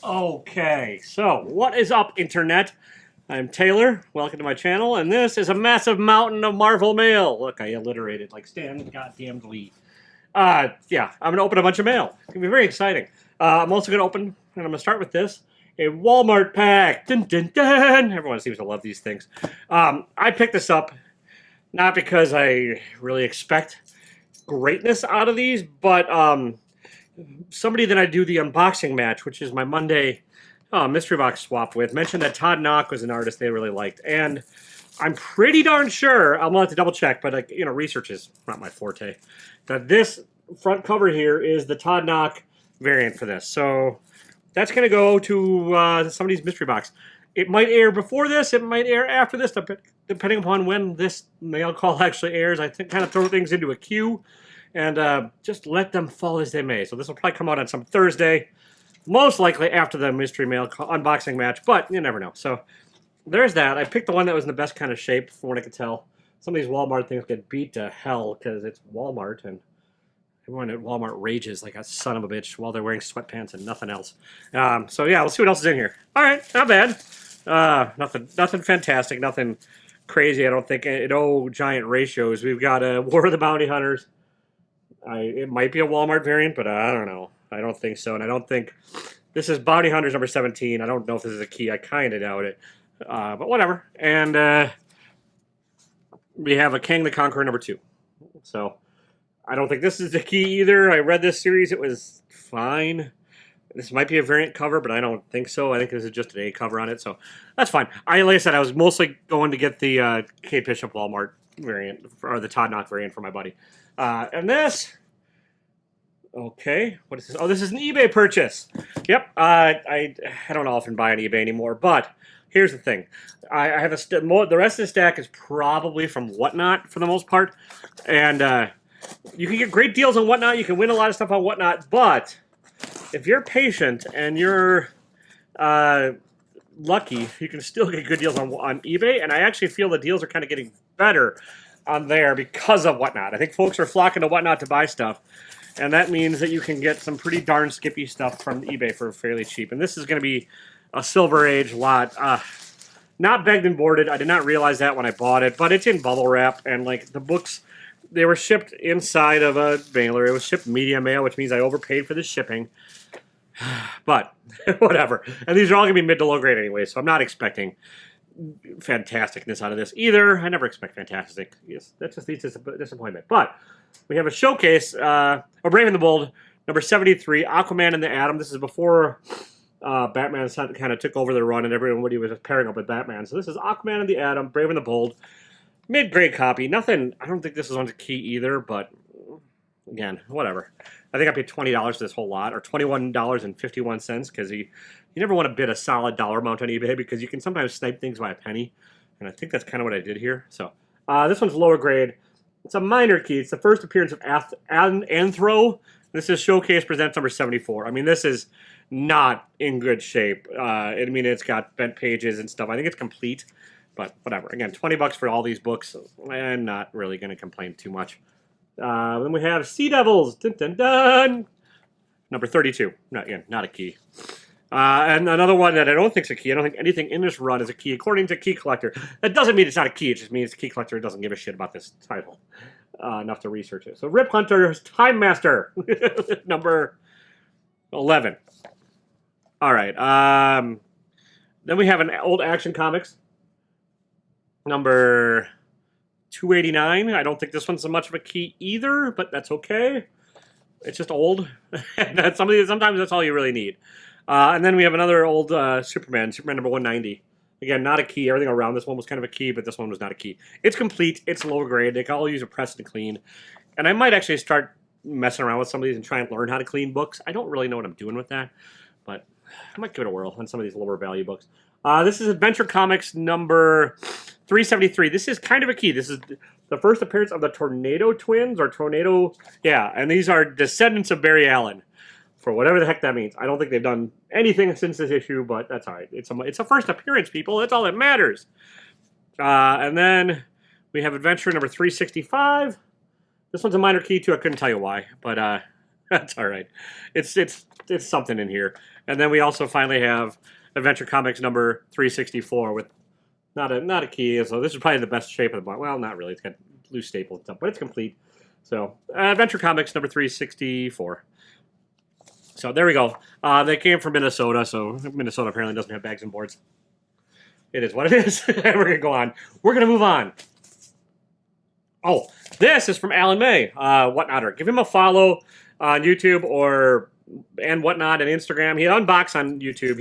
Okay, so what is up, Internet? I'm Taylor. Welcome to my channel, and this is a massive mountain of Marvel mail. Look, I alliterated like Stan goddamn Lee. Yeah, I'm gonna open a bunch of mail. It's gonna be very exciting. I'm also gonna open, and I'm gonna start with this, a Walmart pack. Dun, dun, dun. Everyone seems to love these things. I picked this up not because I really expect greatness out of these, but somebody that I do the unboxing match, which is my Monday mystery box swap with, mentioned that Todd Knock was an artist they really liked, and I'm pretty darn sure, I'm gonna have to double check, but research is not my forte, that this front cover here is the Todd Knock variant for this. So that's gonna go to somebody's mystery box. It might air before this, it might air after this, depending upon when this mail call actually airs. I think kind of throw things into a queue and just let them fall as they may. So this will probably come out on some Thursday, most likely after the mystery mail unboxing match, but you never know. So there's that. I picked the one that was in the best kind of shape from what I could tell. Some of these Walmart things get beat to hell because it's Walmart, and everyone at Walmart rages like a son of a bitch while they're wearing sweatpants and nothing else. So yeah, let's see what else is in here. All right, not bad. Nothing fantastic, nothing crazy. I don't think. Giant ratios. We've got War of the Bounty Hunters. It might be a Walmart variant, but I don't know. I don't think so, and I don't think this is Bounty Hunters number 17. I don't know if this is a key. I kind of doubt it, but whatever. And we have a Kang the Conqueror number 2. So I don't think this is the key either. I read this series; it was fine. This might be a variant cover, but I don't think so. I think this is just an A cover on it, so that's fine. Like I said, I was mostly going to get the Kate Bishop Walmart variant, or the Todd Knock variant for my buddy. And this, okay, what is this? Oh, this is an eBay purchase. Yep, I don't often buy on eBay anymore, but here's the thing. I have the rest of the stack is probably from Whatnot for the most part, and you can get great deals on Whatnot. You can win a lot of stuff on Whatnot, but if you're patient and you're lucky, you can still get good deals on eBay, and I actually feel the deals are kind of getting better on there because of Whatnot. I think folks are flocking to Whatnot to buy stuff, and that means that you can get some pretty darn skippy stuff from eBay for fairly cheap. And this is going to be a Silver Age lot. Not begged and boarded. I did not realize that when I bought it, but it's in bubble wrap, and like the books, they were shipped inside of a mailer. It was shipped media mail, which means I overpaid for the shipping. But whatever. And these are all going to be mid to low grade anyway, so I'm not expecting fantasticness out of this either. I never expect fantastic. Yes, that just leads to disappointment. But we have a showcase, Brave and the Bold, number 73, Aquaman and the Atom. This is before Batman kind of took over the run and everybody was pairing up with Batman. So this is Aquaman and the Atom, Brave and the Bold. Mid-grade copy. Nothing, I don't think this is on the key either, but again, whatever. I think I paid $20 for this whole lot, or $21.51, because you never want to bid a solid dollar amount on eBay because you can sometimes snipe things by a penny, and I think that's kind of what I did here. So this one's lower grade. It's a minor key. It's the first appearance of Anthro. This is Showcase Presents number 74. I mean, this is not in good shape. I mean, it's got bent pages and stuff. I think it's complete. But whatever. Again, $20 for all these books. I'm not really going to complain too much. Then we have Sea Devils. Dun, dun, dun. Number 32. Not a key. And another one that I don't think is a key. I don't think anything in this run is a key, according to Key Collector. That doesn't mean it's not a key. It just means Key Collector doesn't give a shit about this title enough to research it. So Rip Hunter's Time Master. Number 11. All right. Then we have an old Action Comics. Number 289. I don't think this one's so much of a key either, but that's okay. It's just old. And sometimes that's all you really need. And then we have another old Superman number 190. Again, not a key. Everything around this one was kind of a key, but this one was not a key. It's complete. It's lower grade. They can all use a press and clean. And I might actually start messing around with some of these and try and learn how to clean books. I don't really know what I'm doing with that, but I might give it a whirl on some of these lower value books. This is Adventure Comics number 373. This is kind of a key. This is the first appearance of the Tornado Twins, or Tornado, yeah, and these are descendants of Barry Allen, for whatever the heck that means. I don't think they've done anything since this issue, but that's all right. It's a first appearance, people. That's all that matters. And then we have Adventure number 365. This one's a minor key, too. I couldn't tell you why, but That's all right. It's something in here. And then we also finally have Adventure Comics number 364 with not a key. So this is probably the best shape of the book. Well, not really. It's got loose staples and stuff, but it's complete. So Adventure Comics number 364. So there we go. They came from Minnesota, so Minnesota apparently doesn't have bags and boards. It is what it is. We're going to go on. We're going to move on. Oh, this is from Alan May, Whatnotter. Give him a follow on YouTube and Whatnot and Instagram. He unboxes on YouTube.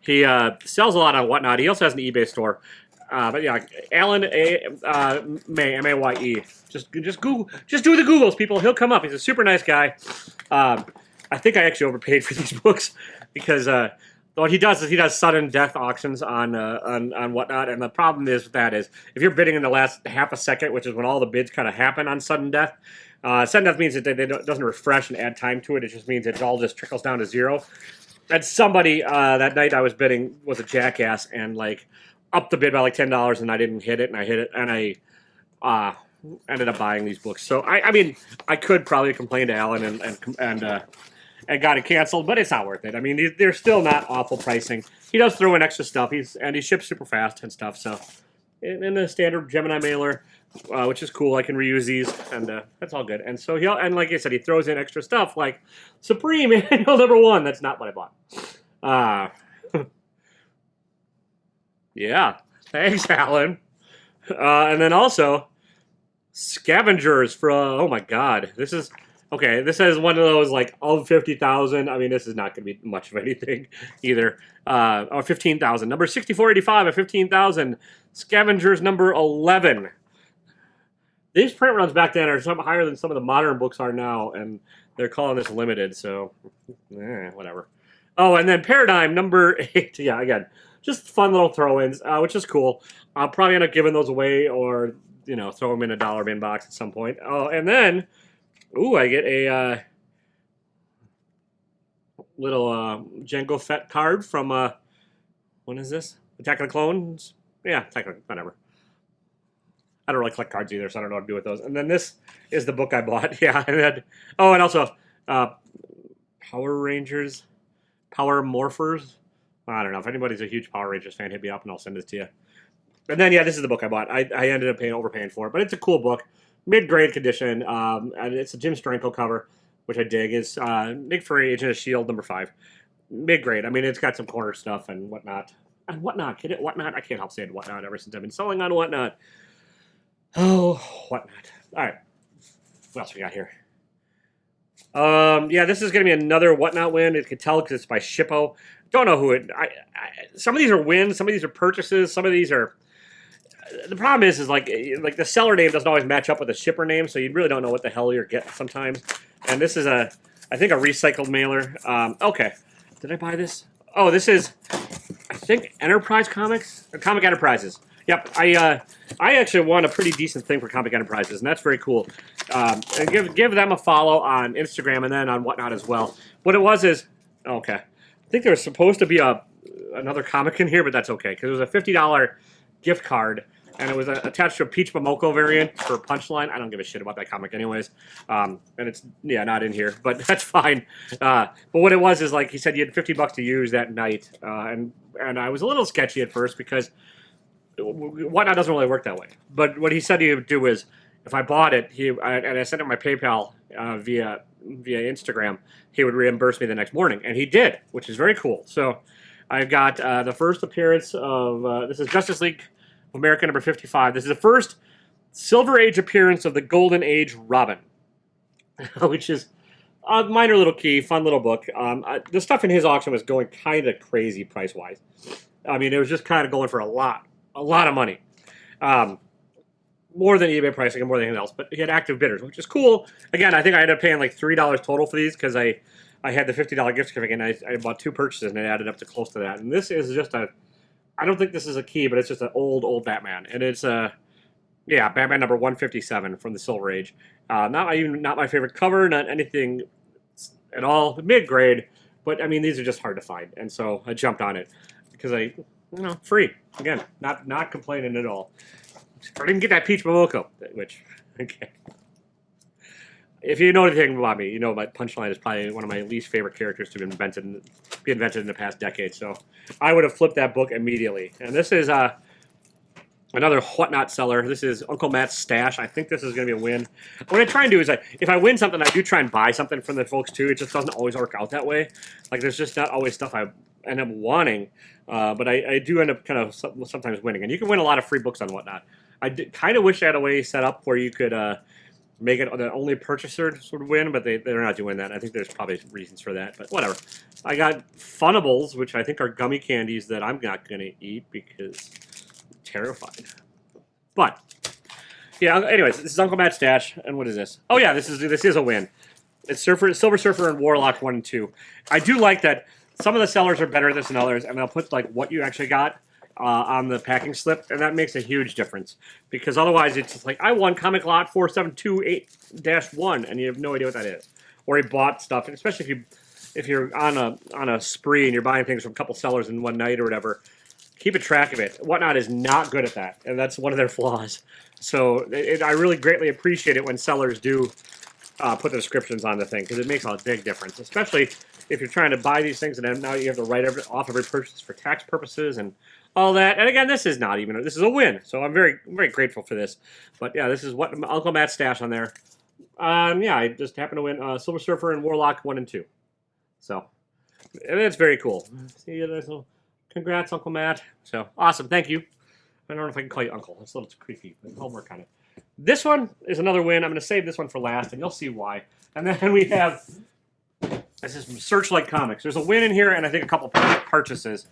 He sells a lot on Whatnot. He also has an eBay store. But yeah, Alan May, M-A-Y-E. Just Google, just do the Googles, people. He'll come up. He's a super nice guy. I think I actually overpaid for these books because what he does is he does sudden death auctions on Whatnot, and the problem is with that is if you're bidding in the last half a second, which is when all the bids kind of happen on sudden death. Sudden death means that it doesn't refresh and add time to it. It just means it all just trickles down to zero. And somebody that night I was bidding was a jackass and like upped the bid by like $10, and I didn't hit it, and I hit it, and I ended up buying these books. So I mean, I could probably complain to Alan and got it canceled, but it's not worth it. I mean, they're still not awful pricing. He does throw in extra stuff. He ships super fast and stuff. So in the standard Gemini mailer, which is cool, I can reuse these, and that's all good. And so and like I said, he throws in extra stuff like Supreme Annual number 1. That's not what I bought. Yeah, thanks, Alan. And then also Scavengers from, oh my God, this is. Okay, this is one of those, like, of 50,000. I mean, this is not going to be much of anything either. Or 15,000. Number 6485 at 15,000. Scavengers number 11. These print runs back then are some higher than some of the modern books are now, and they're calling this limited, so whatever. Oh, and then Paradigm number 8. Yeah, again, just fun little throw-ins, which is cool. I'll probably end up giving those away or, throw them in a dollar bin box at some point. Oh, and then... Ooh, I get a little Jango Fett card from, what is this? Attack of the Clones? Yeah, whatever. I don't really collect cards either, so I don't know what to do with those. And then this is the book I bought. Yeah, and then, and also Power Rangers, Power Morphers. I don't know. If anybody's a huge Power Rangers fan, hit me up and I'll send it to you. And then, yeah, this is the book I bought. I ended up overpaying for it, but it's a cool book. Mid-grade condition, and it's a Jim Steranko cover, which I dig. Is Nick Fury, Agent of S.H.I.E.L.D. number 5. Mid-grade. I mean, it's got some corner stuff and whatnot. And Whatnot. Get it? Whatnot? I can't help saying Whatnot ever since I've been selling on Whatnot. Oh, Whatnot. All right. What else we got here? Yeah, this is going to be another Whatnot win. You can tell because it's by Shippo. Don't know who it... some of these are wins. Some of these are purchases. Some of these are... The problem is like the seller name doesn't always match up with the shipper name, so you really don't know what the hell you're getting sometimes. And this is I think a recycled mailer. Okay, did I buy this? Oh, this is, I think Enterprise Comics or Comic Enterprises. Yep, I actually won a pretty decent thing for Comic Enterprises, and that's very cool. And give them a follow on Instagram and then on Whatnot as well. What it was is okay. I think there was supposed to be another comic in here, but that's okay because it was a $50 gift card. And it was attached to a Peach Momoko variant for Punchline. I don't give a shit about that comic anyways. And it's, not in here, but that's fine. But what it was is, like, he said you had $50 to use that night. And I was a little sketchy at first because Whatnot doesn't really work that way. But what he said he would do is, if I bought it, and I sent him my PayPal via Instagram, he would reimburse me the next morning. And he did, which is very cool. So I got the first appearance of, this is Justice League America number 55. This is the first Silver Age appearance of the Golden Age Robin, which is a minor little key, fun little book. The stuff in his auction was going kind of crazy price-wise. I mean, it was just kind of going for a lot of money. More than eBay pricing and more than anything else. But he had active bidders, which is cool. Again, I think I ended up paying like $3 total for these because I had the $50 gift certificate and I bought 2 purchases and it added up to close to that. And this is just I don't think this is a key, but it's just an old Batman. And it's Batman number 157 from the Silver Age. Not my favorite cover, not anything at all. Mid-grade, but I mean, these are just hard to find. And so I jumped on it because free. Again, not complaining at all. I didn't get that Peach Momoko, which, okay. if you know anything about me, you know my Punchline is probably one of my least favorite characters to be invented in the past decade. So I would have flipped that book immediately. And this is another Whatnot seller. This is Uncle Matt's Stash. I think this is going to be a win. What I try and do is, if I win something, I do try and buy something from the folks too. It just doesn't always work out that way. Like, there's just not always stuff I end up wanting. But I do end up kind of sometimes winning. And you can win a lot of free books on Whatnot. I kind of wish I had a way set up where you could make it the only purchaser sort of win, but they're not doing that. I think there's probably reasons for that, but whatever. I got Funables, which I think are gummy candies that I'm not going to eat because I'm terrified. But, yeah, anyways, this is Uncle Matt's Stash, and what is this? Oh, yeah, this is a win. It's Silver Surfer and Warlock 1 and 2. I do like that some of the sellers are better than others, and they'll put, like, what you actually got on the packing slip, and that makes a huge difference. Because otherwise, it's just like, I won Comic Lot 4728-1, and you have no idea what that is. Or he bought stuff, and especially if you're on a spree and you're buying things from a couple sellers in one night or whatever, keep a track of it. Whatnot is not good at that, and that's one of their flaws. So I really greatly appreciate it when sellers do put the descriptions on the thing, because it makes a big difference, especially if you're trying to buy these things and now you have to write off every purchase for tax purposes and all that. And again, this is a win, so I'm very, very grateful for this. But yeah, this is what Uncle Matt's Stash on there. Yeah, I just happened to win Silver Surfer and Warlock 1 and 2. So, and it's very cool. See you there. So, congrats, Uncle Matt. So, awesome. Thank you. I don't know if I can call you Uncle. It's a little creepy, but I'll work on it. This one is another win. I'm going to save this one for last, and you'll see why. And then we have, this is from Searchlight Comics. There's a win in here, and I think a couple purchases.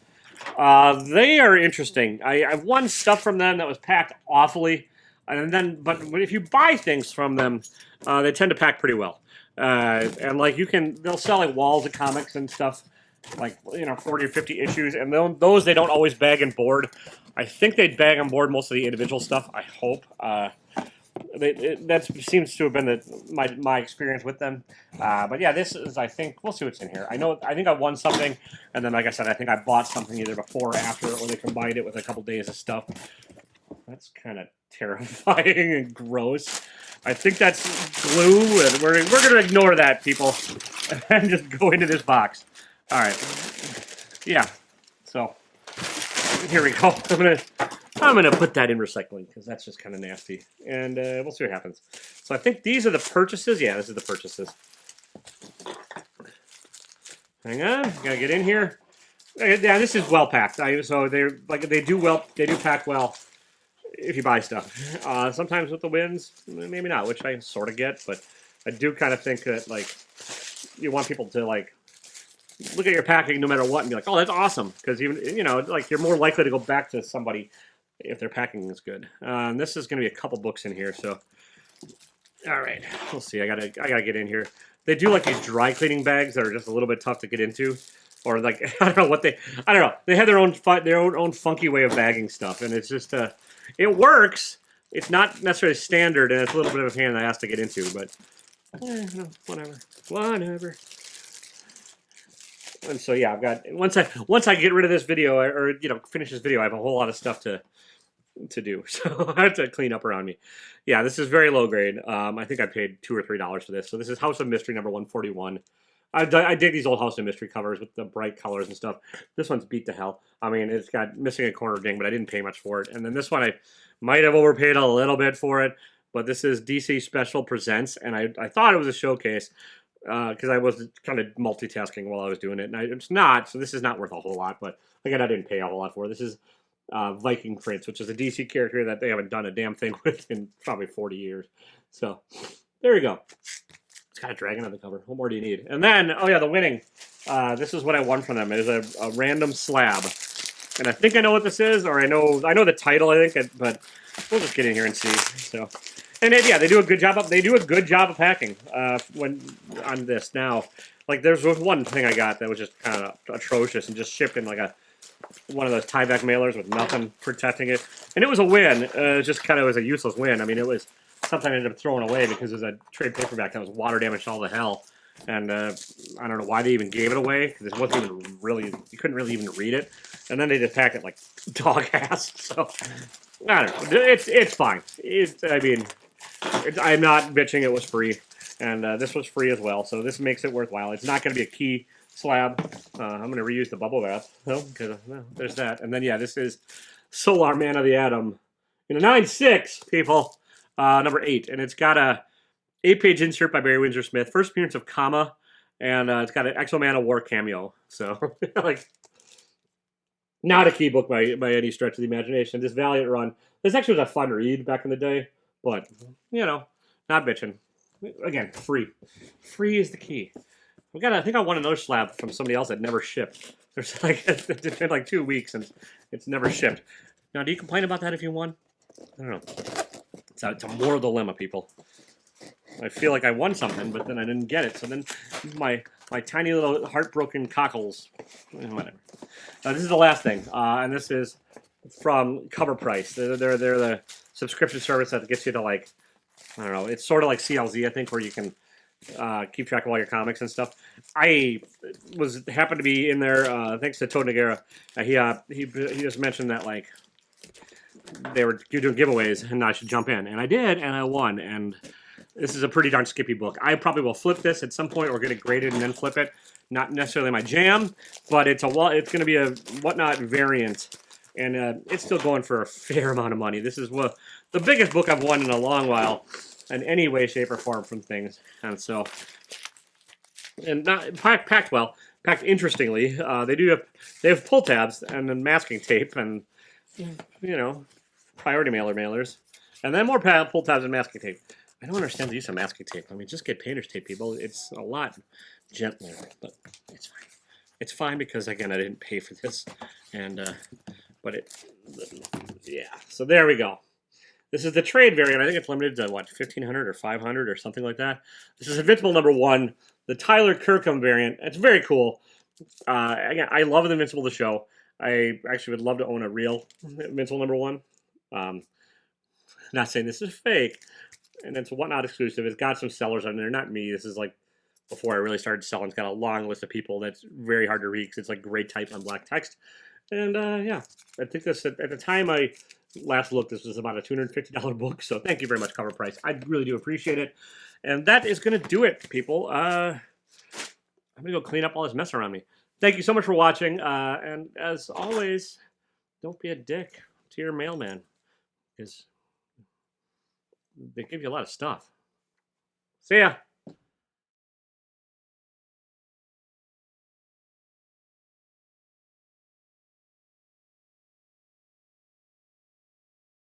They are interesting. I've won stuff from them that was packed awfully, but if you buy things from them, they tend to pack pretty well. And like they'll sell like walls of comics and stuff, like 40 or 50 issues, and those they don't always bag and board. I think they'd bag and board most of the individual stuff. I hope. That seems to have been my experience with them. But yeah, this is, I think, we'll see what's in here. I think I won something, and then like I said, I think I bought something either before or after, or they combined it with a couple days of stuff. That's kind of terrifying and gross. I think that's glue, and we're going to ignore that, people, and just go into this box. All right. Yeah. So here we go. I'm gonna put that in recycling because that's just kind of nasty, and we'll see what happens. So I think these are the purchases. Yeah, this is the purchases. Hang on, gotta get in here. Yeah, this is well packed. So they do pack well if you buy stuff. Sometimes with the wins, maybe not, which I sort of get, but I do kind of think that like you want people to like look at your packing no matter what and be like, oh, that's awesome, because even like you're more likely to go back to somebody if their packing is good. This is going to be a couple books in here, so all right, we'll see. I gotta get in here. They do like these dry cleaning bags that are just a little bit tough to get into, or like I don't know. They have their own funky way of bagging stuff, and it's just it works. It's not necessarily standard, and it's a little bit of a pain in the ass to get into, but whatever. And so yeah, I've got once I get rid of this video or finish this video, I have a whole lot of stuff to do, so I have to clean up around me. Yeah, this is very low grade. I think I paid $2 or $3 for this. So this is House of Mystery number 141. I dig these old House of Mystery covers with the bright colors and stuff. This one's beat to hell. I mean, it's got missing a corner ding, but I didn't pay much for it. And then this one, I might have overpaid a little bit for it, but this is DC Special Presents, and I thought it was a showcase because I was kind of multitasking while I was doing it, and it's not, so this is not worth a whole lot, but again, I didn't pay a whole lot for it. This is Viking Prince, which is a DC character that they haven't done a damn thing with in probably 40 years. So, there we go. It's got a dragon on the cover. What more do you need? And then, oh yeah, the winning. This is what I won from them. It is a random slab. And I think I know what this is, or I know the title, I think, but we'll just get in here and see. So, and yeah, they do a good job of packing when on this. Now, like there's one thing I got that was just kind of atrocious and just shipped in like one of those Tyvek mailers with nothing protecting it, and it was a win. It just kind of was a useless win. I mean, it was something I ended up throwing away because it was a trade paperback that was water damaged all the hell, and I don't know why they even gave it away because it wasn't even really, you couldn't really even read it, and then they just packed it like dog ass. So I don't know. It's fine. I'm not bitching. It was free. And this was free as well, so this makes it worthwhile. It's not going to be a key slab. I'm going to reuse the bubble wrap, because there's that. And then, yeah, this is Solar Man of the Atom in a 9.6, people, number 8. And it's got a 8-page insert by Barry Windsor Smith, first appearance of Kama, and it's got an Exo-Man of War cameo. So, like, not a key book by any stretch of the imagination. This Valiant run, this actually was a fun read back in the day, but, you know, not bitching. Again, free. Free is the key. I think I won another slab from somebody else that never shipped. There's like, it's been like 2 weeks and it's never shipped. Now, do you complain about that if you won? I don't know. It's a moral dilemma, people. I feel like I won something, but then I didn't get it. So then my tiny little heartbroken cockles, whatever. This is the last thing, and this is from Cover Price. They're the subscription service that gets you to, like, I don't know. It's sort of like CLZ, I think, where you can keep track of all your comics and stuff. I happened to be in there thanks to Toad Nagara. He just mentioned that, like, they were doing giveaways and I should jump in, and I did, and I won. And this is a pretty darn skippy book. I probably will flip this at some point or get it graded and then flip it. Not necessarily my jam, but it's going to be a Whatnot variant, and it's still going for a fair amount of money. This is the biggest book I've won in a long while, in any way, shape, or form from things. And so, and not packed well, packed interestingly. They have pull tabs and then masking tape and, you know, priority mailers, and then more pull tabs and masking tape. I don't understand the use of masking tape. I mean, just get painter's tape, people. It's a lot gentler, but it's fine. It's fine because, again, I didn't pay for this, and yeah. So there we go. This is the trade variant. I think it's limited to, what, 1,500 or 500 or something like that. This is Invincible number 1, the Tyler Kirkham variant. It's very cool. Again, I love the Invincible the show. I actually would love to own a real Invincible number 1. Not saying this is fake. And it's a Whatnot exclusive. It's got some sellers on there. Not me. This is like before I really started selling. It's got a long list of people that's very hard to read because it's like gray type on black text. And yeah, I think this at the time I last looked, this was about a $250 book. So thank you very much, Cover Price. I really do appreciate it. And that is going to do it, people. I'm going to go clean up all this mess around me. Thank you so much for watching. And as always, don't be a dick to your mailman, because they give you a lot of stuff. See ya.